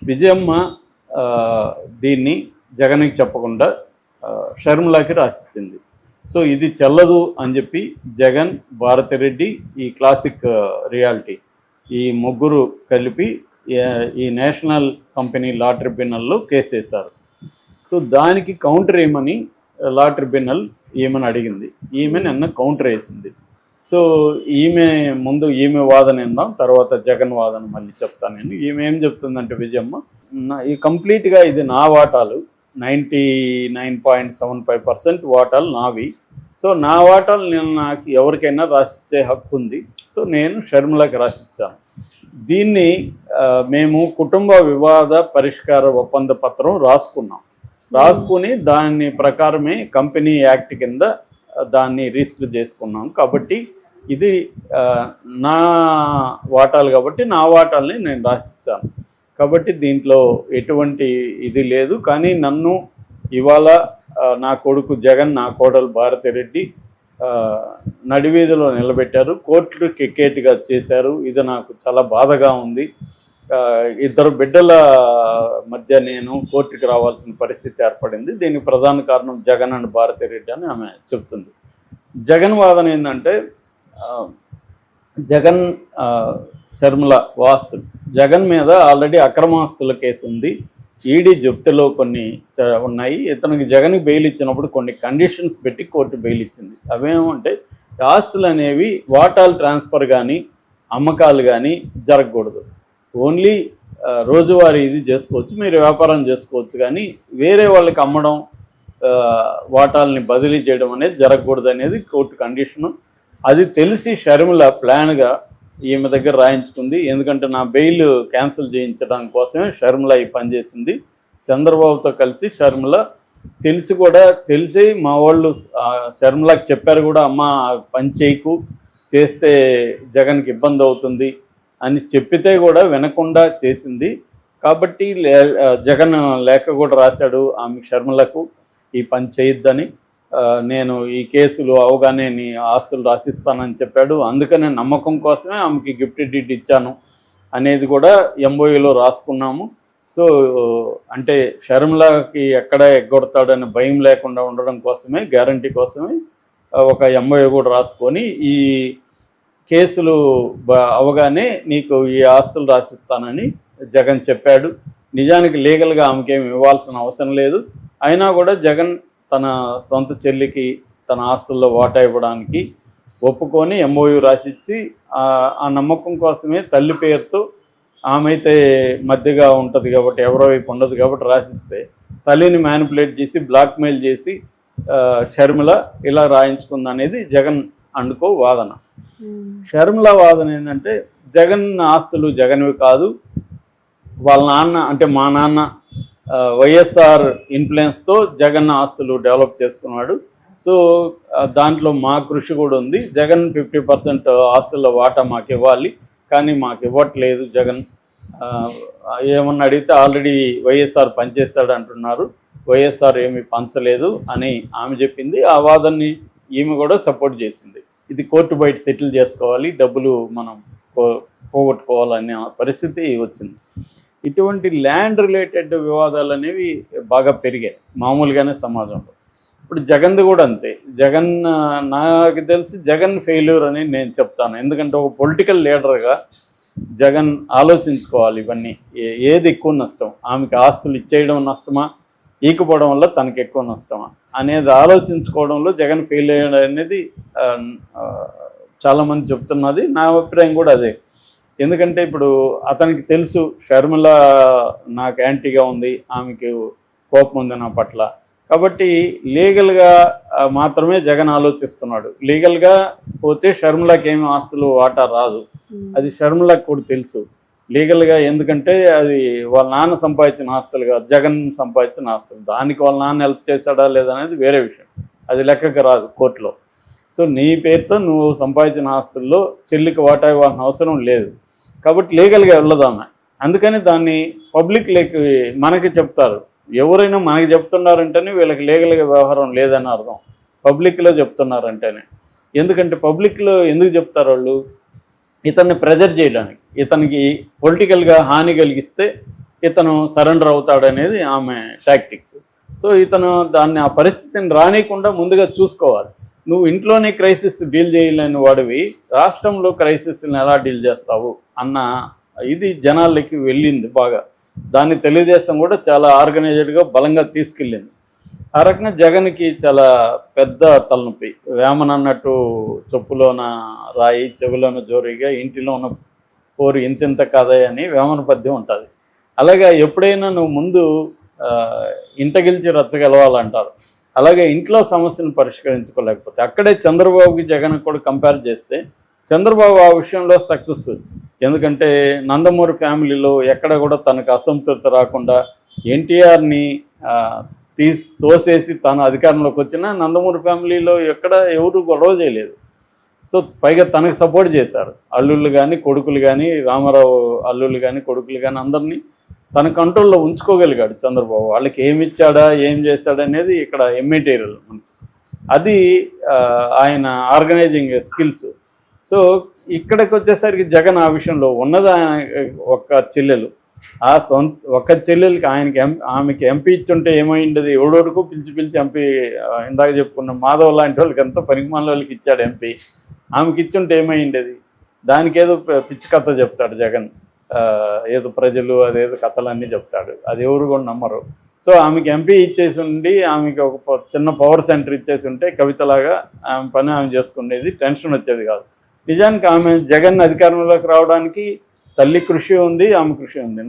విజయమ్మ దీన్ని జగన్కి చెప్పకుండా షర్మిలాకి రాసిచ్చింది. సో ఇది చెల్లదు అని చెప్పి జగన్, భారతిరెడ్డి, ఈ క్లాసిక్ రియాలిటీస్ ఈ ముగ్గురు కలిపి ఈ నేషనల్ కంపెనీ లా ట్రిబ్యునల్లో కేసేశారు. సో దానికి కౌంటర్ ఏమని లా ట్రిబ్యునల్ ఈమెను అడిగింది. ఈమె నిన్న కౌంటర్ వేసింది. సో ఈమె వాదన ఏందాం, తర్వాత జగన్ వాదన మళ్ళీ చెప్తాను నేను. ఈమె ఏం చెప్తుందంటే విజయమ్మ, ఈ కంప్లీట్గా ఇది నా వాటాలు, 99.75% వాటాలు నావి. సో నా వాటాలు నేను నాకు ఎవరికైనా రాసిచ్చే హక్కు ఉంది. సో నేను షర్మిలకి రాసిచ్చాను. దీన్ని మేము కుటుంబ వివాద పరిష్కార ఒప్పంద పత్రం రాసుకుని దాని ప్రకారమే కంపెనీ యాక్ట్ కింద దాన్ని రిజిస్టర్ చేసుకున్నాం. కాబట్టి ఇది నా వాటాలు కాబట్టి నా వాటాలని నేను రాసిచ్చాను. కాబట్టి దీంట్లో ఎటువంటి ఇది లేదు. కానీ నన్ను ఇవాళ నా కొడుకు జగన్, నా కోడలు భారతిరెడ్డి నడివీధిలో నిలబెట్టారు, కోర్టుకు ఎక్కేట్టుగా చేశారు. ఇది నాకు చాలా బాధగా ఉంది. ఇద్దరు బిడ్డల మధ్య నేను కోర్టుకు రావాల్సిన పరిస్థితి ఏర్పడింది. దీనికి ప్రధాన కారణం జగన్ అండ్ భారతిరెడ్డి అని ఆమె చెప్తుంది. జగన్ వాదన ఏంటంటే, జగన్ షర్మిల వాస్తులు, జగన్ మీద ఆల్రెడీ అక్రమాస్తుల కేసు ఉంది. ఈడీ జప్తులో కొన్ని ఉన్నాయి. ఇతనికి జగన్కి బెయిల్ ఇచ్చినప్పుడు కొన్ని కండిషన్స్ పెట్టి కోర్టు బెయిల్ ఇచ్చింది. అవేమంటే ఆస్తులు అనేవి వాటాలు ట్రాన్స్ఫర్ కానీ అమ్మకాలు కానీ జరగకూడదు. ఓన్లీ రోజువారీ ఇది చేసుకోవచ్చు, మీరు వ్యాపారం చేసుకోవచ్చు, కానీ వేరే వాళ్ళకి అమ్మడం, వాటాలని బదిలీ చేయడం అనేది జరగకూడదు అనేది కోర్టు కండిషను. అది తెలిసి షర్మిల ప్లాన్గా ఈమె దగ్గర రాయించుకుంది. ఎందుకంటే నా బెయిల్ క్యాన్సిల్ చేయించడానికి కోసమే షర్మిల ఈ పనిచేసింది. చంద్రబాబుతో కలిసి షర్మిల తెలిసి మా వాళ్ళు షర్మిలకి చెప్పారు కూడా, అమ్మ పని చేయకు, చేస్తే జగన్కి ఇబ్బంది అవుతుంది అని చెప్పితే కూడా వినకుండా చేసింది. కాబట్టి జగన్ లేఖ కూడా రాశాడు ఆమె షర్మిలకు, ఈ పని చేయొద్దని. నేను ఈ కేసులు అవగానే నీ ఆస్తులు రాసిస్తానని చెప్పాడు. అందుకనే నమ్మకం కోసమే ఆమెకి గిఫ్ట్ డీడ్ ఇచ్చాను అనేది కూడా ఎంఓయూలో రాసుకున్నాము. సో అంటే షర్మిలకి ఎక్కడ ఎగ్గొడతాడని భయం లేకుండా ఉండడం కోసమే, గ్యారంటీ కోసమే ఒక ఎంఓయూ కూడా రాసుకొని ఈ కేసులు అవగానే నీకు ఈ ఆస్తులు రాసిస్తానని జగన్ చెప్పాడు. నిజానికి లీగల్గా ఆమెకేమి ఇవ్వాల్సిన అవసరం లేదు. అయినా కూడా జగన్ తన సొంత చెల్లికి తన ఆస్తుల్లో వాటా ఇవ్వడానికి ఒప్పుకొని ఎంఓయూ రాసిచ్చి, ఆ నమ్మకం కోసమే తల్లి పేరుతో ఆమె అయితే మధ్యగా ఉంటుంది కాబట్టి ఎవరో వైపు ఉండదు కాబట్టి రాసిస్తే, తల్లిని మ్యానిపులేట్ చేసి బ్లాక్మెయిల్ చేసి షర్మిల ఇలా రాయించుకుంది అనేది జగన్ అనుకో వాదన. షర్మిల వాదన ఏంటంటే, జగన్ ఆస్తులు జగన్వి కాదు, వాళ్ళ నాన్న అంటే మా నాన్న వైఎస్ఆర్ ఇన్ఫ్లుయెన్స్తో జగన్ ఆస్తులు డెవలప్ చేసుకున్నాడు. సో దాంట్లో మా కృషి కూడా ఉంది. జగన్ 50% ఆస్తుల వాటా మాకు ఇవ్వాలి, కానీ మాకు ఇవ్వట్లేదు జగన్. ఏమన్నా అడిగితే ఆల్రెడీ వైఎస్ఆర్ పనిచేస్తాడు అంటున్నారు, వైఎస్ఆర్ ఏమీ పంచలేదు అని ఆమె చెప్పింది. ఆ వాదనని ఈమె కూడా సపోర్ట్ చేసింది. ఇది కోర్టు బయట సెటిల్ చేసుకోవాలి, డబ్బులు మనం పోగొట్టుకోవాలనే పరిస్థితి వచ్చింది. ఇటువంటి ల్యాండ్ రిలేటెడ్ వివాదాలు అనేవి బాగా పెరిగాయి మామూలుగానే సమాజంలో. ఇప్పుడు జగన్ది కూడా అంతే. జగన్ నాకు తెలిసి జగన్ ఫెయిల్యూర్ అని నేను చెప్తాను. ఎందుకంటే ఒక పొలిటికల్ లీడర్గా జగన్ ఆలోచించుకోవాలి ఇవన్నీ. ఏది ఎక్కువ నష్టం, ఆమెకి ఆస్తులు ఇచ్చేయడం నష్టమా, ఈకపోవడం వల్ల తనకు ఎక్కువ నష్టమా అనేది ఆలోచించుకోవడంలో జగన్ ఫెయిల్ అయ్యాడు అనేది చాలామంది చెప్తున్నది. నా అభిప్రాయం కూడా అదే. ఎందుకంటే ఇప్పుడు అతనికి తెలుసు షర్మిల నాకు యాంటీగా ఉంది, ఆమెకి కోపం ఉంది నా పట్ల. కాబట్టి లీగల్గా మాత్రమే జగన్ ఆలోచిస్తున్నాడు. లీగల్గా పోతే షర్మిలకి ఏమి ఆస్తులు వాటా రాదు, అది షర్మిలకు కూడా తెలుసు లీగల్గా. ఎందుకంటే అది వాళ్ళ నాన్న సంపాదించిన ఆస్తులు కాదు, జగన్ సంపాదించిన ఆస్తులు. దానికి వాళ్ళ నాన్న హెల్ప్ చేశాడా లేదనేది వేరే విషయం, అది లెక్కకు రాదు కోర్టులో. సో నీ పేరుతో నువ్వు సంపాదించిన ఆస్తుల్లో చెల్లికి వాటా ఇవ్వాల్సిన అవసరం లేదు. కాబట్టి లీగల్గా వెళ్ళదామె. అందుకని దాన్ని పబ్లిక్ మనకి చెప్తారు. ఎవరైనా మనకి చెప్తున్నారంటేనే వీళ్ళకి లీగల్గా వ్యవహారం లేదని అర్థం, పబ్లిక్లో చెప్తున్నారంటేనే. ఎందుకంటే పబ్లిక్లో ఎందుకు చెప్తారు వాళ్ళు? ఇతన్ని ప్రెజర్ చేయడానికి, ఇతనికి పొలిటికల్గా హాని కలిగిస్తే ఇతను సరెండర్ అవుతాడనేది ఆమె టాక్టిక్స్. సో ఇతను దాన్ని ఆ పరిస్థితిని రానియకుండా ముందుగా చూసుకోవాలి. నువ్వు ఇంట్లోనే క్రైసిస్ డీల్ చేయలేని వాడివి, రాష్ట్రంలో క్రైసిస్ని ఎలా డీల్ చేస్తావు అన్న ఇది జనాలకి వెళ్ళింది బాగా. దాన్ని తెలుగుదేశం కూడా చాలా ఆర్గనైజ్డ్గా బలంగా తీసుకెళ్ళింది. ఆ రకంగా జగన్కి చాలా పెద్ద తలనొప్పి. వేమన అన్నట్టు చెప్పులోన రాయి చెవులోన జోరీగా ఇంటిలో ఉన్న పోరు ఇంతింత కాదయ్య అని వేమన పద్యం ఉంటుంది. అలాగే ఎప్పుడైనా నువ్వు ముందు ఇంట గెలిచి రచ్చగలవాలంటారు. అలాగే ఇంట్లో సమస్యను పరిష్కరించుకోలేకపోతే అక్కడే చంద్రబాబుకి జగన్ కూడా కంపేర్ చేస్తే చంద్రబాబు ఆ విషయంలో సక్సెస్. ఎందుకంటే నందమూరి ఫ్యామిలీలో ఎక్కడ కూడా తనకు అసంతృప్తి రాకుండా ఎన్టీఆర్ని తోసేసి తన అధికారంలోకి వచ్చినా నందమూరి ఫ్యామిలీలో ఎక్కడ ఎవరు గొడవ చేయలేదు. సో పైగా తనకు సపోర్ట్ చేశారు. అల్లుళ్ళు కానీ కొడుకులు కానీ, రామారావు అల్లుళ్ళు కానీ కొడుకులు కానీ అందరినీ తన కంట్రోల్లో ఉంచుకోగలిగాడు చంద్రబాబు. వాళ్ళకి ఏమి ఇచ్చాడా ఏం చేశాడనేది ఇక్కడ ఇమ్మెటీరియల్. అది ఆయన ఆర్గనైజింగ్ స్కిల్స్. సో ఇక్కడికి వచ్చేసరికి జగన్ ఆ విషయంలో ఉన్నది ఒక్క చెల్లెలు. ఆ ఒక్క చెల్లెలకి ఆమెకి ఎంపీ ఇచ్చుంటే ఏమైండేది? ఎవడోరకు పిలిచి ఎంపీ, ఇందాక చెప్పుకున్న మాధవ్ లాంటి వాళ్ళకి ఎంతో పనికిమాల వాళ్ళకి ఇచ్చాడు ఎంపీ. ఆమెకి ఇచ్చుంటే ఏమైండేది? దానికి ఏదో పిచ్చి కథ చెప్తాడు జగన్. ఏదో ప్రజలు అదేదో కథలన్నీ చెప్తాడు, అది ఎవరు కూడా నమ్మరు. సో ఆమెకి ఎంపీ ఇచ్చేసి ఉండి ఆమెకి ఒక చిన్న పవర్ సెంటర్ ఇచ్చేసి ఉంటే కవితలాగా ఆమె పని ఆమె చేసుకునేది, టెన్షన్ వచ్చేది కాదు. నిజానికి ఆమె జగన్ అధికారంలోకి రావడానికి తల్లి కృషి ఉంది, ఆమె కృషి ఉంది.